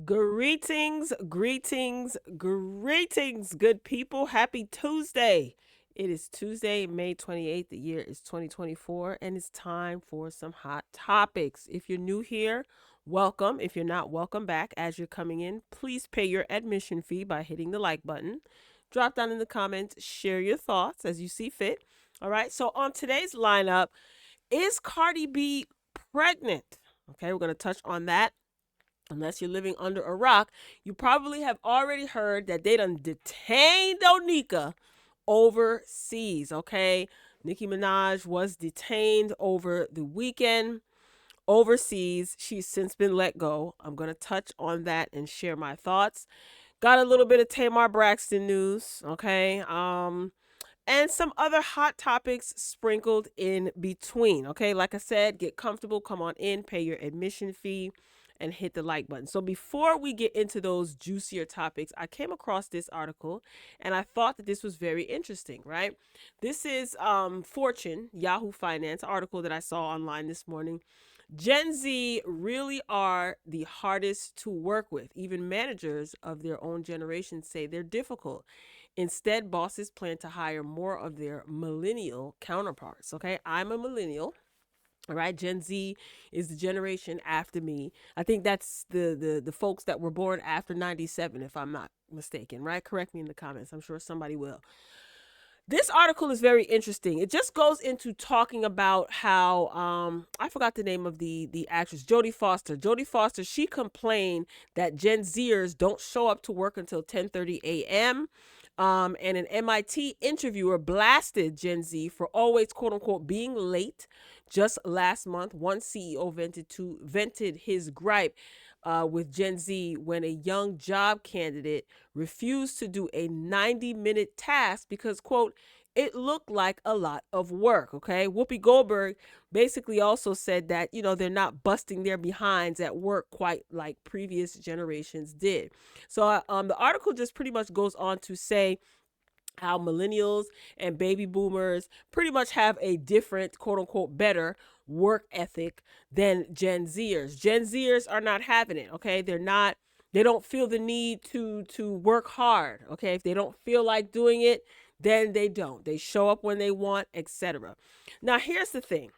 Greetings, greetings, greetings, good people. Happy Tuesday. It is Tuesday, May 28th. The year is 2024, and it's time for some hot topics. If you're new here, welcome. If you're not, welcome back. As you're coming in, please pay your admission fee by hitting the like button. Drop down in the comments, share your thoughts as you see fit. All right, so on today's lineup, is Cardi B pregnant? Okay, we're going to touch on that. Unless you're living under a rock, you probably have already heard that they done detained Onika overseas, okay? Nicki Minaj was detained over the weekend overseas. She's since been let go. I'm going to touch on that and share my thoughts. Got a little bit of Tamar Braxton news, okay? And some other hot topics sprinkled in between, okay? Like I said, get comfortable, come on in, pay your admission fee, and hit the like button. So before we get into those juicier topics, I came across this article and I thought that this was very interesting, right? This is Fortune, Yahoo Finance article that I saw online this morning. Gen Z really are the hardest to work with. Even managers of their own generation say they're difficult. Instead, bosses plan to hire more of their millennial counterparts. Okay, I'm a millennial. All right, Gen Z is the generation after me. I think that's the folks that were born after 97, if I'm not mistaken, right? Correct me in the comments. I'm sure somebody will. This article is very interesting. It just goes into talking about how I forgot the name of the actress, Jodie Foster. Jodie Foster, she complained that Gen Zers don't show up to work until 10:30 a.m. And an MIT interviewer blasted Gen Z for always, quote unquote, being late. Just last month, one CEO vented his gripe with Gen Z when a young job candidate refused to do a 90-minute task because, quote, it looked like a lot of work. Okay. Whoopi Goldberg basically also said that, they're not busting their behinds at work quite like previous generations did. So the article just pretty much goes on to say how millennials and baby boomers pretty much have a different, quote unquote, better work ethic than Gen Zers. Gen Zers are not having it, okay? They don't feel the need to work hard, okay? If they don't feel like doing it, then they don't. They show up when they want, etc. Now, here's the thing.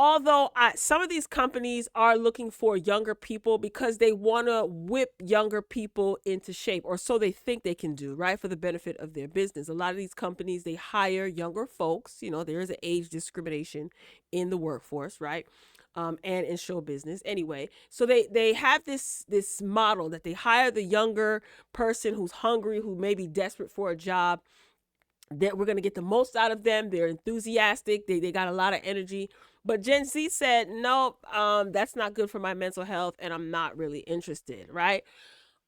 Although some of these companies are looking for younger people because they want to whip younger people into shape, or so they think they can do, right, for the benefit of their business. A lot of these companies, they hire younger folks. There is an age discrimination in the workforce, right? And in show business anyway. So they have this model that they hire the younger person who's hungry, who may be desperate for a job, that we're going to get the most out of them. They're enthusiastic. They got a lot of energy. But Gen Z said, no, that's not good for my mental health, and I'm not really interested, right?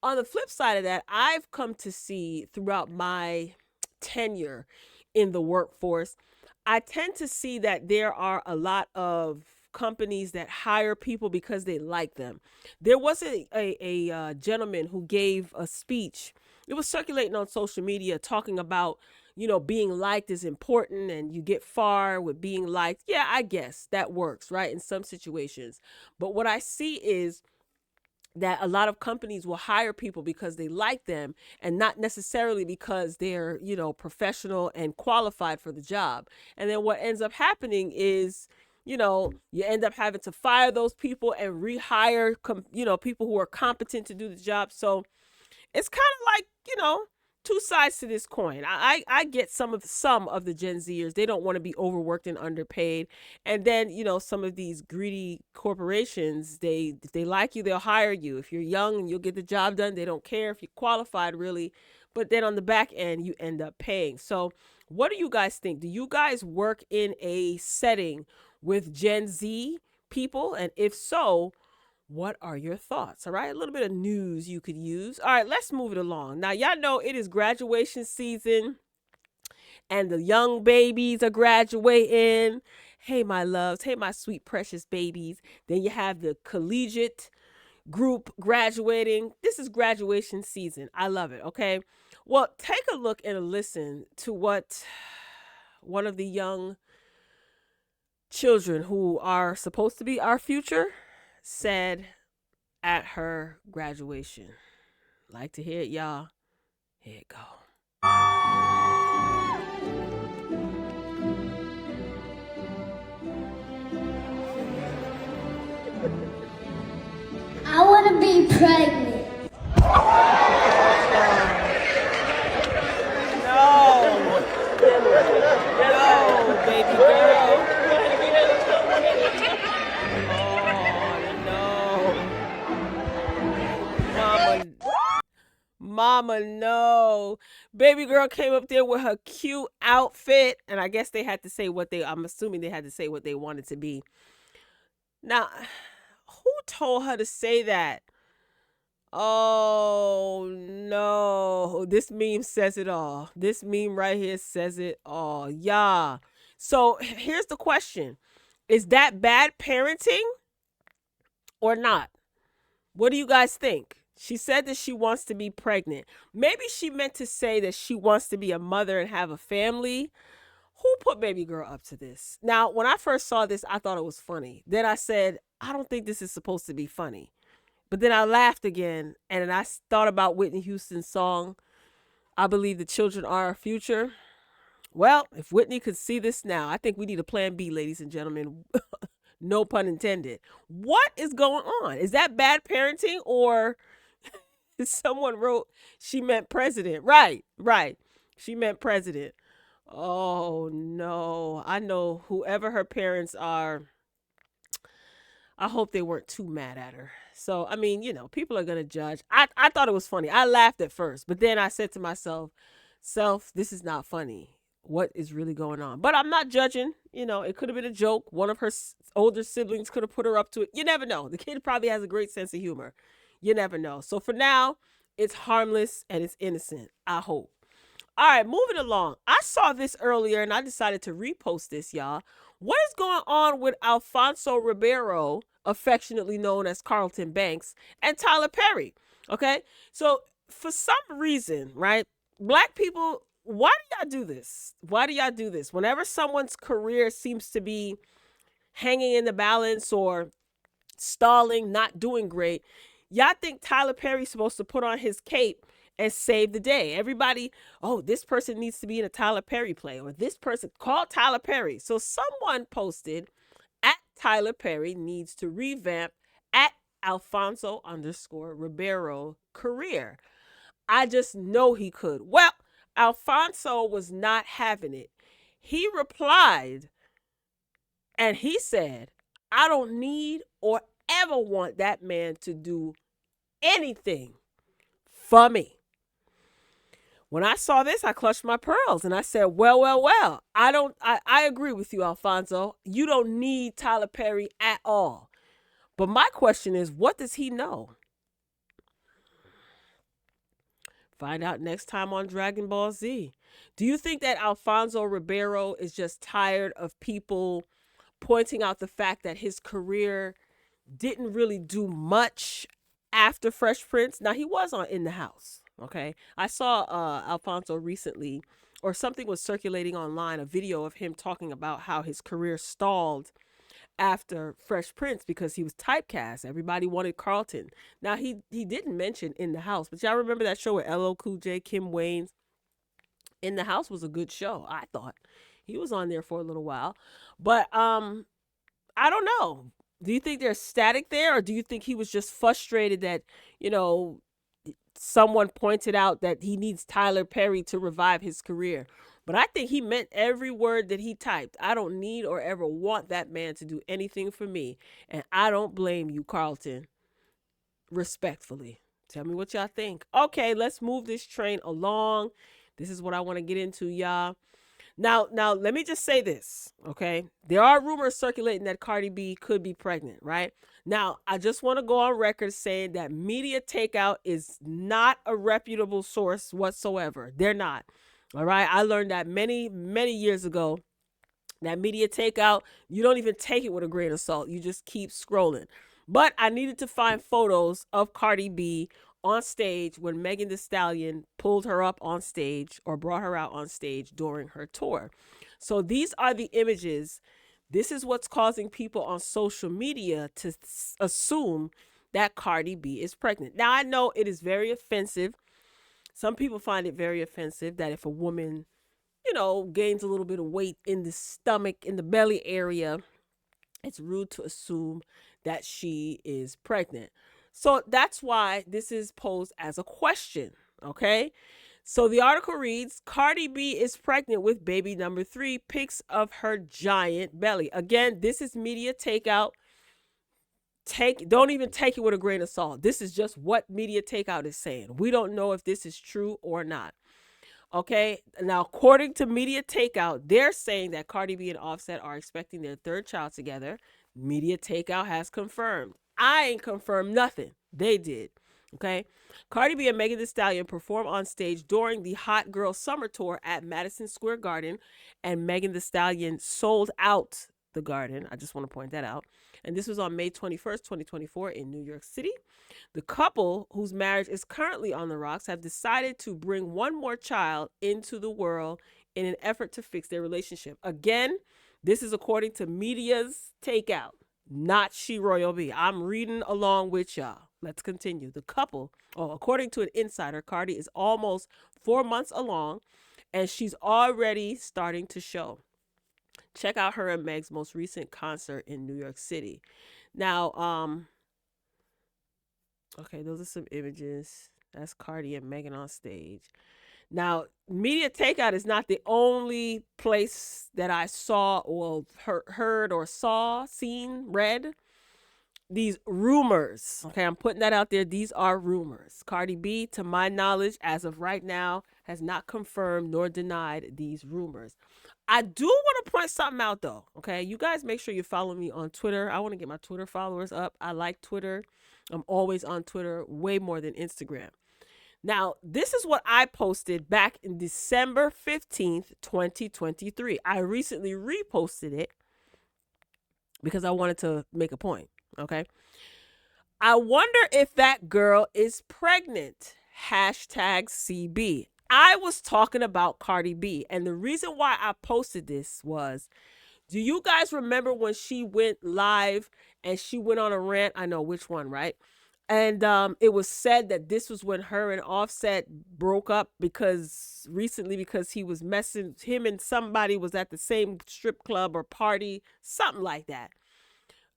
On the flip side of that, I've come to see throughout my tenure in the workforce, I tend to see that there are a lot of companies that hire people because they like them. There was a gentleman who gave a speech. It was circulating on social media talking about, being liked is important and you get far with being liked. Yeah, I guess that works, right? In some situations. But what I see is that a lot of companies will hire people because they like them and not necessarily because they're, professional and qualified for the job. And then what ends up happening is, you end up having to fire those people and rehire, people who are competent to do the job. So it's kind of like, two sides to this coin. I get some of the Gen Zers. They don't want to be overworked and underpaid. And then, some of these greedy corporations, if they like you, they'll hire you. If you're young and you'll get the job done, they don't care if you're qualified really. But then on the back end, you end up paying. So what do you guys think? Do you guys work in a setting with Gen Z people? And if so, what are your thoughts? All right, a little bit of news you could use. All right, let's move it along. Now, y'all know it is graduation season and the young babies are graduating. Hey, my loves. Hey, my sweet, precious babies. Then you have the collegiate group graduating. This is graduation season. I love it, okay? Well, take a look and a listen to what one of the young children who are supposed to be our future said at her graduation. Like to hear it, y'all. Here it go. I want to be pregnant. No. No, baby girl. Oh, no. Mama, no. Baby girl came up there with her cute outfit, and I guess they had to say I'm assuming they had to say what they wanted to be. Now, who told her to say that? Oh no. This meme says it all. This meme right here says it all. Yeah. So here's the question. Is that bad parenting or not? What do you guys think? She said that she wants to be pregnant. Maybe she meant to say that she wants to be a mother and have a family. Who put baby girl up to this? Now, when I first saw this, I thought it was funny. Then I said, I don't think this is supposed to be funny. But then I laughed again, and then I thought about Whitney Houston's song, I Believe the Children Are Our Future. Well, if Whitney could see this now, I think we need a plan B, ladies and gentlemen. No pun intended. What is going on? Is that bad parenting, or someone wrote she meant president? Right. She meant president. Oh, no. I know whoever her parents are, I hope they weren't too mad at her. So, I mean, people are going to judge. I thought it was funny. I laughed at first, but then I said to myself, this is not funny. What is really going on? But I'm not judging. It could have been a joke. One of her older siblings could have put her up to it. You never know. The kid probably has a great sense of humor. You never know. So for now, it's harmless and it's innocent. I hope. All right, moving along. I saw this earlier and I decided to repost this, y'all. What is going on with Alfonso Ribeiro, affectionately known as Carlton Banks, and Tyler Perry? Okay, so for some reason, right, Black people, why do y'all do this? Why do y'all do this? Whenever someone's career seems to be hanging in the balance or stalling, not doing great, y'all think Tyler Perry's supposed to put on his cape and save the day. Everybody, this person needs to be in a Tyler Perry play, or this person, call Tyler Perry. So someone posted at Tyler Perry needs to revamp at Alfonso_Ribeiro career. I just know he could. Well, Alfonso was not having it. He replied and he said, I don't need or ever want that man to do anything for me. When I saw this, I clutched my pearls and I said, well. I agree with you, Alfonso. You don't need Tyler Perry at all. But my question is, what does he know? Find out next time on Dragon Ball Z. Do you think that Alfonso Ribeiro is just tired of people pointing out the fact that his career didn't really do much after Fresh Prince? Now, he was on In the House. Okay, I saw Alfonso recently, or something was circulating online, a video of him talking about how his career stalled after Fresh Prince because he was typecast. Everybody wanted Carlton. Now, he didn't mention In the House, but y'all remember that show with LL Cool J, Kim Wayans? In the House was a good show, I thought. He was on there for a little while. But I don't know. Do you think there's static there, or do you think he was just frustrated that, someone pointed out that he needs Tyler Perry to revive his career? But I think he meant every word that he typed. I don't need or ever want that man to do anything for me. And I don't blame you, Carlton. Respectfully. Tell me what y'all think. Okay, let's move this train along. This is what I want to get into, y'all. Now, let me just say this, okay? There are rumors circulating that Cardi B could be pregnant, right? Now, I just want to go on record saying that Media Takeout is not a reputable source whatsoever. They're not, all right? I learned that many, many years ago. That Media Takeout, you don't even take it with a grain of salt. You just keep scrolling. But I needed to find photos of Cardi B on stage when Megan Thee Stallion pulled her up on stage or brought her out on stage during her tour. So these are the images. This is what's causing people on social media to assume that Cardi B is pregnant. Now, I know it is very offensive. Some people find it very offensive that if a woman, gains a little bit of weight in the stomach, in the belly area, it's rude to assume that she is pregnant. So that's why this is posed as a question. Okay. So the article reads, Cardi B is pregnant with baby number 3, pics of her giant belly. Again, this is media takeout. Don't even take it with a grain of salt. This is just what media takeout is saying. We don't know if this is true or not. Okay. Now, according to Media Takeout, they're saying that Cardi B and Offset are expecting their 3rd child together. Media Takeout has confirmed. I ain't confirmed nothing. They did. Okay. Cardi B and Megan Thee Stallion performed on stage during the Hot Girl Summer Tour at Madison Square Garden, and Megan Thee Stallion sold out the garden. I just want to point that out. And this was on May 21st, 2024 in New York City. The couple, whose marriage is currently on the rocks, have decided to bring one more child into the world in an effort to fix their relationship. Again, this is according to Media's Takeout, not She Royal B. I'm reading along with y'all. Let's continue. The couple, according to an insider, Cardi is almost 4 months along, and she's already starting to show. Check out her and Meg's most recent concert in New York City. Now, okay, those are some images. That's Cardi and Megan on stage. Now, Media Takeout is not the only place that I saw or heard or read these rumors. Okay, I'm putting that out there. These are rumors. Cardi B, to my knowledge, as of right now, has not confirmed nor denied these rumors. I do want to point something out, though. Okay, you guys make sure you follow me on Twitter. I want to get my Twitter followers up. I like Twitter. I'm always on Twitter, way more than Instagram. Now, this is what I posted back in December 15th, 2023. I recently reposted it because I wanted to make a point. Okay. I wonder if that girl is pregnant. #CB. I was talking about Cardi B. And the reason why I posted this was, do you guys remember when she went live and she went on a rant? I know which one, right? And it was said that this was when her and Offset broke up because he was messing, him and somebody was at the same strip club or party, something like that.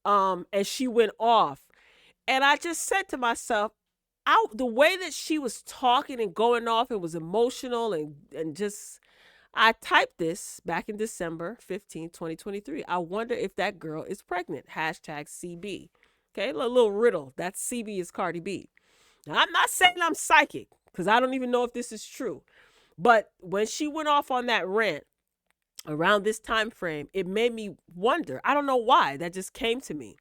And she went off. And I just said to myself, the way that she was talking and going off, it was emotional and just, I typed this back in December 15, 2023. I wonder if that girl is pregnant. #CB. Okay, a little riddle. That CB is Cardi B. Now, I'm not saying I'm psychic because I don't even know if this is true. But when she went off on that rant around this time frame, it made me wonder. I don't know why. That just came to me.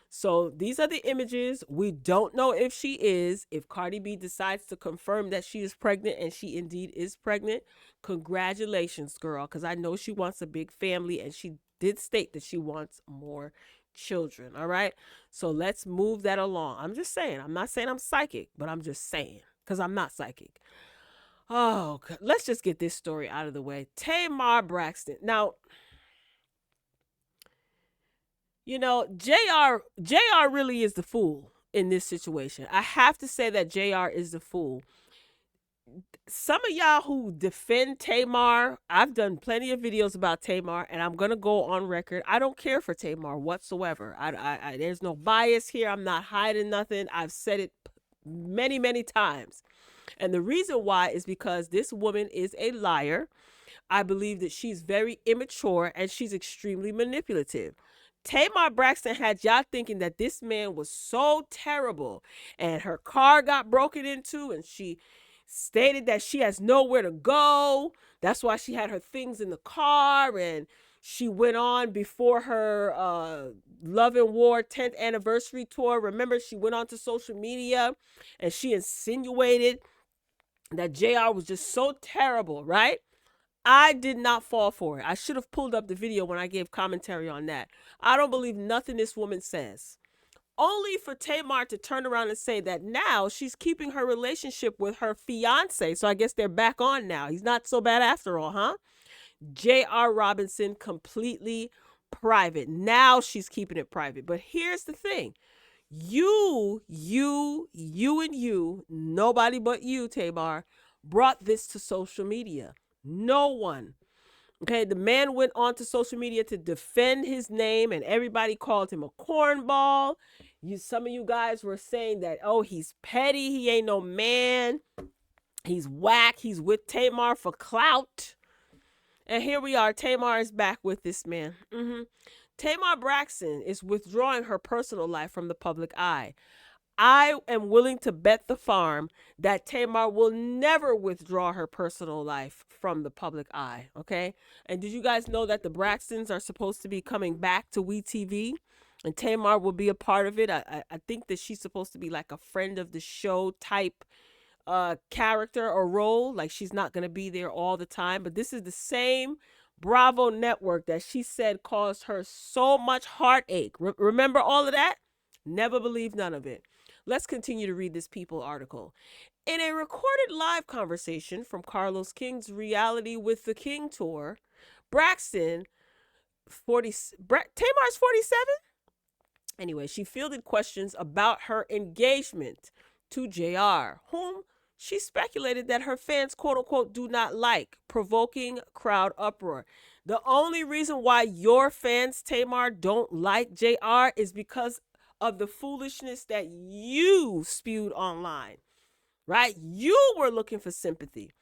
So these are the images. We don't know if she is. If Cardi B decides to confirm that she is pregnant, and she indeed is pregnant, congratulations, girl, because I know she wants a big family, and she did state that she wants more children. All right. So let's move that along. I'm just saying. I'm not saying I'm psychic, but I'm just saying, because I'm not psychic. Oh, let's just get this story out of the way. Tamar Braxton. Now, JR really is the fool in this situation. I have to say that JR is the fool. Some of y'all who defend Tamar, I've done plenty of videos about Tamar, and I'm going to go on record. I don't care for Tamar whatsoever. There's no bias here. I'm not hiding nothing. I've said it many, many times. And the reason why is because this woman is a liar. I believe that she's very immature and she's extremely manipulative. Tamar Braxton had y'all thinking that this man was so terrible, and her car got broken into, and she stated that she has nowhere to go. That's why she had her things in the car, and she went on before her Love and War 10th anniversary tour. Remember, she went on to social media and she insinuated that JR was just so terrible, right? I did not fall for it. I should have pulled up the video when I gave commentary on that. I don't believe nothing this woman says. Only for Tamar to turn around and say that now she's keeping her relationship with her fiance. So I guess they're back on now. He's not so bad after all, huh? J.R. Robinson, completely private. Now she's keeping it private. But here's the thing. And you, nobody but you, Tamar, brought this to social media. No one. Okay, the man went on to social media to defend his name, and everybody called him a cornball. Some of you guys were saying that, oh, he's petty, he ain't no man, he's whack, he's with Tamar for clout. And here we are. Tamar is back with this man. Tamar Braxton is withdrawing her personal life from the public eye. I am willing to bet the farm that Tamar will never withdraw her personal life from the public eye. Okay. And did you guys know that the Braxtons are supposed to be coming back to WeTV? And Tamar will be a part of it. I think that she's supposed to be like a friend of the show type character or role. Like she's not going to be there all the time. But this is the same Bravo network that she said caused her so much heartache. Remember all of that? Never believed none of it. Let's continue to read this People article. In a recorded live conversation from Carlos King's Reality with the King tour, Braxton, Tamar's 47? Anyway, she fielded questions about her engagement to JR, whom she speculated that her fans, quote unquote, do not like, provoking crowd uproar. The only reason why your fans, Tamar, don't like JR is because of the foolishness that you spewed online, right? You were looking for sympathy.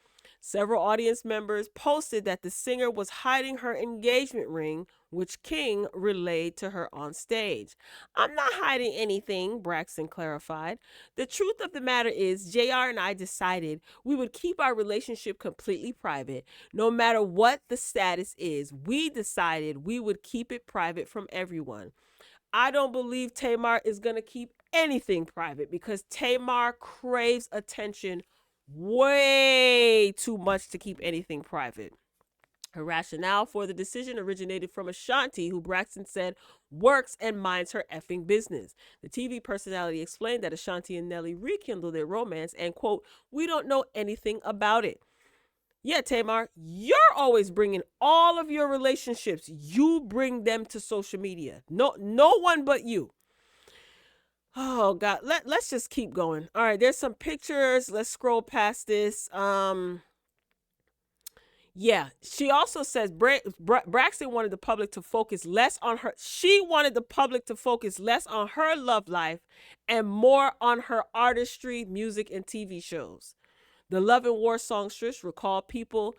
Several audience members posted that the singer was hiding her engagement ring, which King relayed to her on stage. I'm not hiding anything, Braxton clarified. The truth of the matter is, JR and I decided we would keep our relationship completely private. No matter what the status is, we decided we would keep it private from everyone. I don't believe Tamar is going to keep anything private because Tamar craves attention way too much to keep anything private. Her rationale for the decision originated from Ashanti, who Braxton said works and minds her effing business. The TV personality explained that Ashanti and Nelly rekindled their romance and, quote, we don't know anything about it. Yeah, Tamar, you're always bringing all of your relationships. You bring them to social media. No one but you. Oh God, let's just keep going. All right, there's some pictures. Let's scroll past this. Yeah, she also says Braxton wanted the public to focus less on her. She wanted the public to focus less on her love life and more on her artistry, music, and TV shows. The Love and War songstress recalled people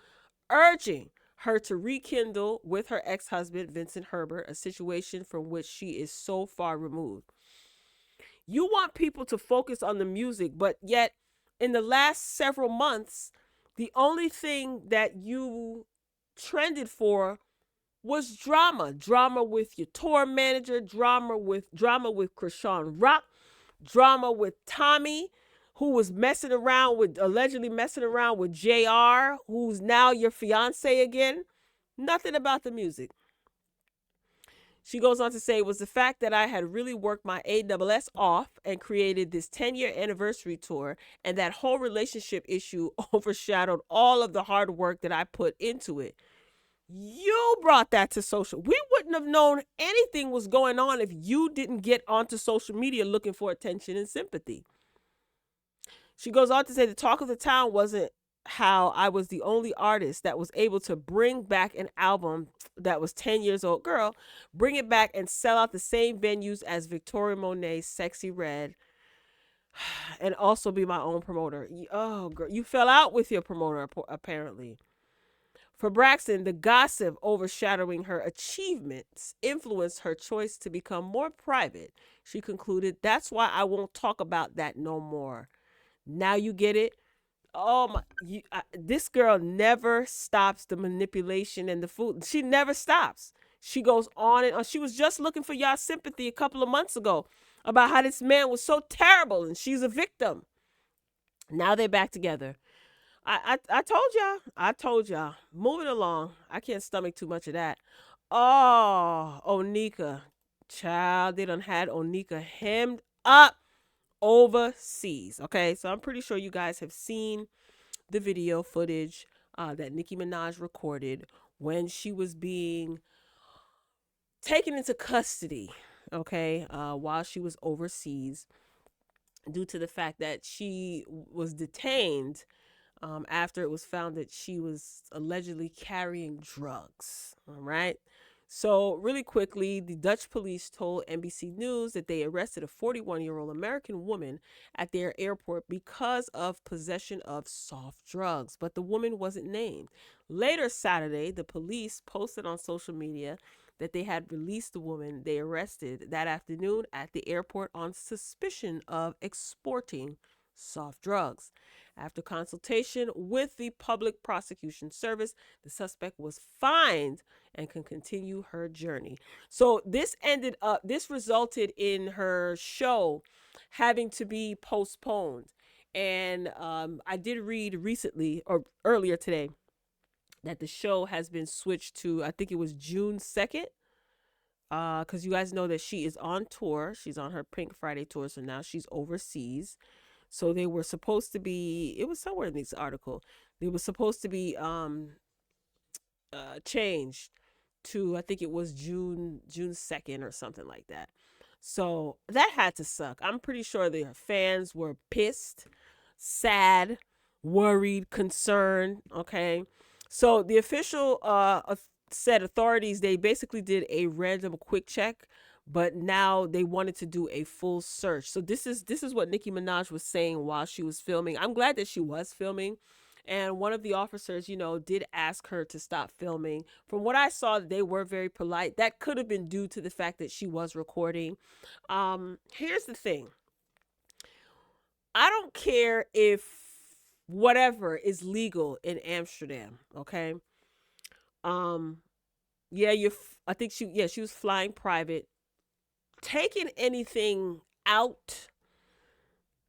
urging her to rekindle with her ex-husband, Vincent Herbert, a situation from which she is so far removed. You want people to focus on the music, but yet in the last several months, the only thing that you trended for was drama. Drama with your tour manager, drama with Krishan Rock, drama with Tommy, who was allegedly messing around with JR, who's now your fiance again. Nothing about the music. She goes on to say, it was the fact that I had really worked my ASS off and created this 10-year anniversary tour, and that whole relationship issue overshadowed all of the hard work that I put into it. You brought that to social. We wouldn't have known anything was going on if you didn't get onto social media looking for attention and sympathy. She goes on to say the talk of the town wasn't how I was the only artist that was able to bring back an album that was 10 years old. Girl, bring it back and sell out the same venues as Victoria Monet's Sexy Red and also be my own promoter. Oh, girl, you fell out with your promoter, apparently. For Braxton, the gossip overshadowing her achievements influenced her choice to become more private. She concluded, that's why I won't talk about that no more. Now you get it? Oh my! This girl never stops the manipulation and the food. She never stops. She goes on and on. She was just looking for y'all sympathy a couple of months ago about how this man was so terrible and she's a victim. Now they're back together. I told y'all. I told y'all. Moving along. I can't stomach too much of that. Oh, Onika. Child, they done had Onika hemmed up overseas. Okay, so I'm pretty sure you guys have seen the video footage that Nicki Minaj recorded when she was being taken into custody okay, while she was overseas due to the fact that she was detained after it was found that she was allegedly carrying drugs. All right. So, really quickly, the Dutch police told NBC News that they arrested a 41-year-old American woman at their airport because of possession of soft drugs, but the woman wasn't named. Later Saturday, the police posted on social media that they had released the woman they arrested that afternoon at the airport on suspicion of exporting soft drugs. After consultation with the Public Prosecution Service, the suspect was fined and can continue her journey. So this resulted in her show having to be postponed. And I did read recently or earlier today that the show has been switched to, I think it was June 2nd. Because you guys know that she is on tour. She's on her Pink Friday tour. So now she's overseas. So they were supposed to be, it was somewhere in this article, they were supposed to be changed to, I think it was June 2nd or something like that. So that had to suck. I'm pretty sure their fans were pissed, sad, worried, concerned. Okay. So the official said authorities, they basically did a random quick check, but now they wanted to do a full search. So this is what Nicki Minaj was saying while she was filming. I'm glad that she was filming. And one of the officers, did ask her to stop filming. From what I saw, they were very polite. That could have been due to the fact that she was recording. Here's the thing. I don't care if whatever is legal in Amsterdam, okay? Um, yeah, I think she was flying private. Taking anything out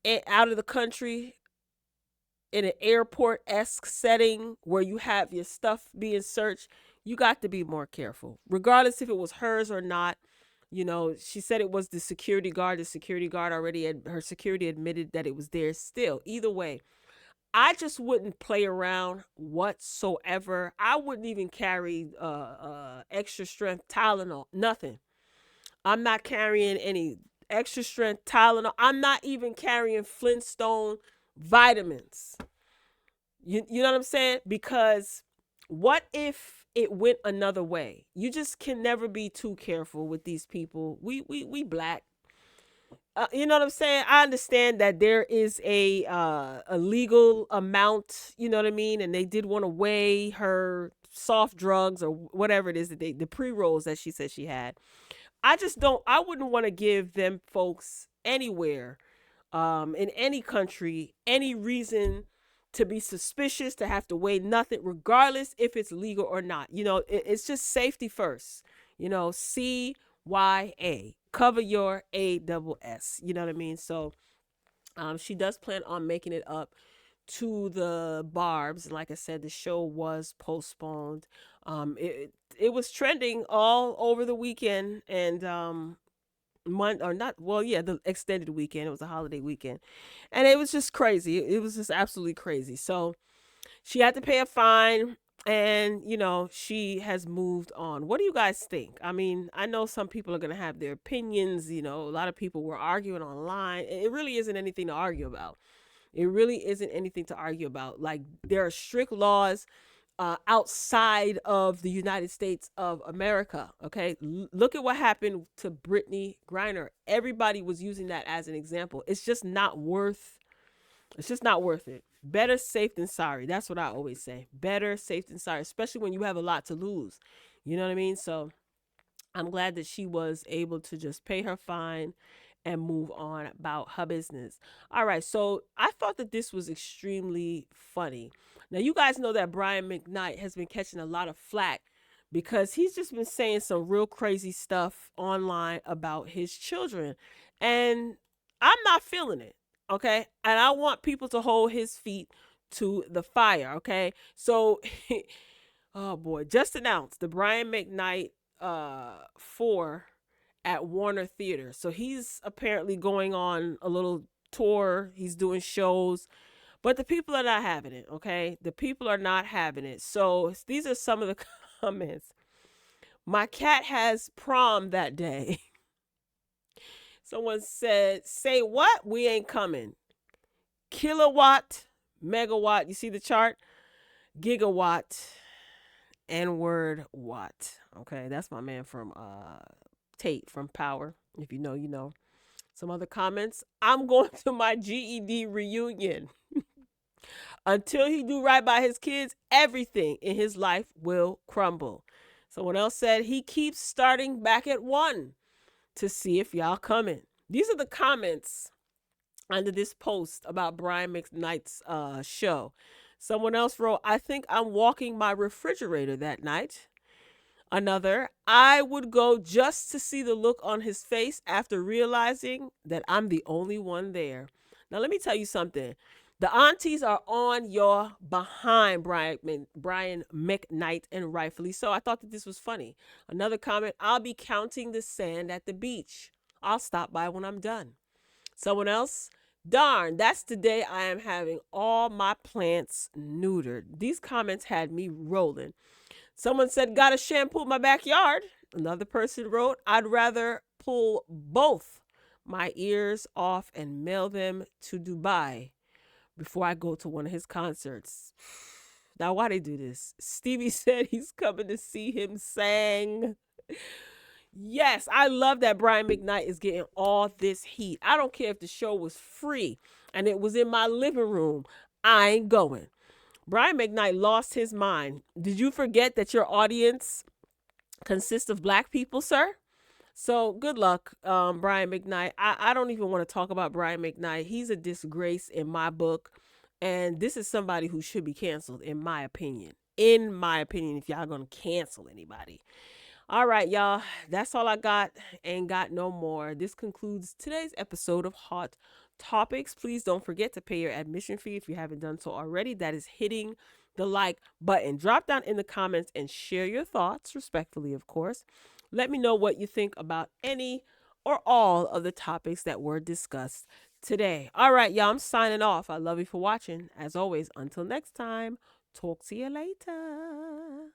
of the country in an airport-esque setting where you have your stuff being searched, you got to be more careful. Regardless if it was hers or not, she said it was the security guard. The security guard her security admitted that it was there still. Either way, I just wouldn't play around whatsoever. I wouldn't even carry extra strength Tylenol, nothing. I'm not carrying any extra strength Tylenol. I'm not even carrying Flintstone vitamins. You know what I'm saying? Because what if it went another way? You just can never be too careful with these people. We black. You know what I'm saying? I understand that there is a legal amount, you know what I mean? And they did want to weigh her soft drugs or whatever it is that the pre-rolls that she said she had. I wouldn't want to give them folks anywhere, in any country, any reason to be suspicious, to have to weigh nothing, regardless if it's legal or not. It's just safety first. CYA. Cover your ASS. You know what I mean? So she does plan on making it up to the Barbs. Like I said, the show was postponed. It was trending all over the weekend and month or not, well, yeah, the extended weekend. It was a holiday weekend. And it was just crazy. It was just absolutely crazy. So she had to pay a fine and she has moved on. What do you guys think? I mean, I know some people are going to have their opinions. A lot of people were arguing online. It really isn't anything to argue about. It really isn't anything to argue about. Like, there are strict laws outside of the United States of America. Okay, look at what happened to Brittany Griner. Everybody was using that as an example. It's just not worth. It's just not worth it. Better safe than sorry. That's what I always say. Better safe than sorry, especially when you have a lot to lose. You know what I mean? So I'm glad that she was able to just pay her fine and move on about her business. All right, so I thought that this was extremely funny. Now, you guys know that Brian McKnight has been catching a lot of flack because he's just been saying some real crazy stuff online about his children. And I'm not feeling it, okay? And I want people to hold his feet to the fire, okay? So, oh boy, just announced the Brian McKnight 4 at Warner Theater. So he's apparently going on a little tour. He's doing shows, but the people are not having it, okay? The people are not having it. So these are some of the comments. My cat has prom that day. Someone said, say what? We ain't coming. Kilowatt, megawatt. You see the chart? Gigawatt, N word watt. Okay, that's my man from Tate from Power. If you know, you know. Some other comments. I'm going to my GED reunion. Until he do right by his kids, everything in his life will crumble. Someone else said he keeps starting back at 1 to see if y'all coming. These are the comments under this post about Brian McKnight's show. Someone else wrote, I think I'm walking my refrigerator that night. Another, I would go just to see the look on his face after realizing that I'm the only one there. Now, let me tell you something. The aunties are on your behind, Brian McKnight, and rightfully so. I thought that this was funny. Another comment, I'll be counting the sand at the beach. I'll stop by when I'm done. Someone else, darn, that's the day I am having all my plants neutered. These comments had me rolling. Someone said, gotta shampoo my backyard. Another person wrote, I'd rather pull both my ears off and mail them to Dubai before I go to one of his concerts. Now, why they do this? Stevie said he's coming to see him sing. Yes, I love that Brian McKnight is getting all this heat. I don't care if the show was free and it was in my living room. I ain't going. Brian McKnight lost his mind. Did you forget that your audience consists of black people, sir? So good luck, Brian McKnight. I don't even want to talk about Brian McKnight. He's a disgrace in my book. And this is somebody who should be canceled, in my opinion. In my opinion, if y'all going to cancel anybody. All right, y'all. That's all I got. Ain't got no more. This concludes today's episode of Hot Topics. Please don't forget to pay your admission fee if you haven't done so already. That is hitting the like button. Drop down in the comments and share your thoughts, respectfully, of course. Let me know what you think about any or all of the topics that were discussed today. All right, y'all. I'm signing off. I love you for watching. As always, until next time, talk to you later.